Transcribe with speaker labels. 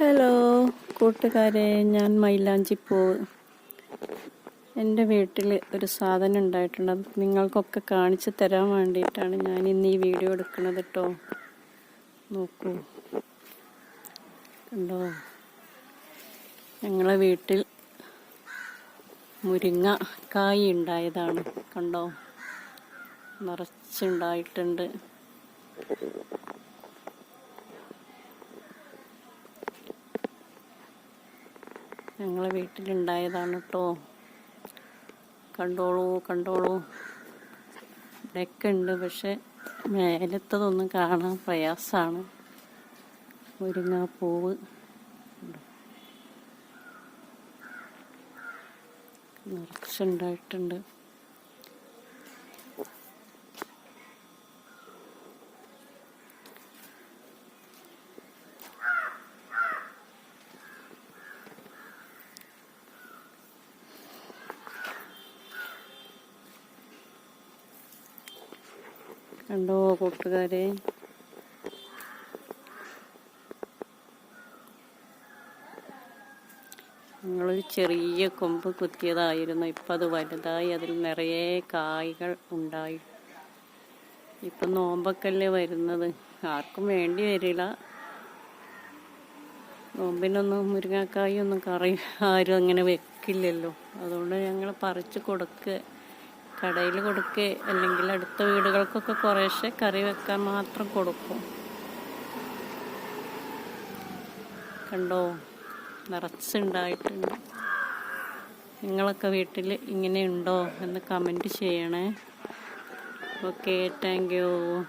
Speaker 1: Hello കൂട്ടുകാരെ, ഞാൻ മൈലാഞ്ചിപ്പൂവ്. എൻ്റെ വീട്ടിൽ ഒരു സാധനം ഉണ്ടായിട്ടുണ്ട്. അത് നിങ്ങൾക്കൊക്കെ കാണിച്ചു തരാൻ വേണ്ടിയിട്ടാണ് ഞാൻ ഇന്ന് ഈ വീഡിയോ എടുക്കുന്നത് കേട്ടോ. നോക്കൂ, കണ്ടോ, ഞങ്ങളെ വീട്ടിൽ മുരിങ്ങ കായ് ഉണ്ടായതാണ്. കണ്ടോ, നിറച്ചുണ്ടായിട്ടുണ്ട്. ഞങ്ങളെ വീട്ടിലുണ്ടായതാണ് കേട്ടോ. കണ്ടോളൂ. ഇവിടെയൊക്കെ ഉണ്ട്, പക്ഷെ മേലത്തതൊന്നും കാണാൻ പ്രയാസമാണ്. മുരിങ്ങാപ്പൂവ് നിറച്ചുണ്ടായിട്ടുണ്ട്. കണ്ടോ കൂട്ടുകാരെ, ഞങ്ങളൊരു ചെറിയ കൊമ്പ് കുത്തിയതായിരുന്നു. ഇപ്പം അത് വലുതായി, അതിൽ നിറയെ കായ്കൾ ഉണ്ടായി. ഇപ്പം നോമ്പൊക്കെയല്ലേ വരുന്നത്, ആർക്കും വേണ്ടി വരില്ല. നോമ്പിനൊന്നും മുരിങ്ങക്കായൊന്നും കറി ആരും അങ്ങനെ വെക്കില്ലല്ലോ. അതുകൊണ്ട് ഞങ്ങൾ പറിച്ച് കൊടുക്കുക, കടയിൽ കൊടുക്കുക, അല്ലെങ്കിൽ അടുത്ത വീടുകൾക്കൊക്കെ കുറേശ്ശെ കറി വെക്കാൻ മാത്രം കൊടുക്കും. കണ്ടോ, നിറച്ചുണ്ടായിട്ടുണ്ട്. നിങ്ങളൊക്കെ വീട്ടിൽ ഇങ്ങനെയുണ്ടോ എന്ന് കമൻറ്റ് ചെയ്യണേ. Okay, thank you.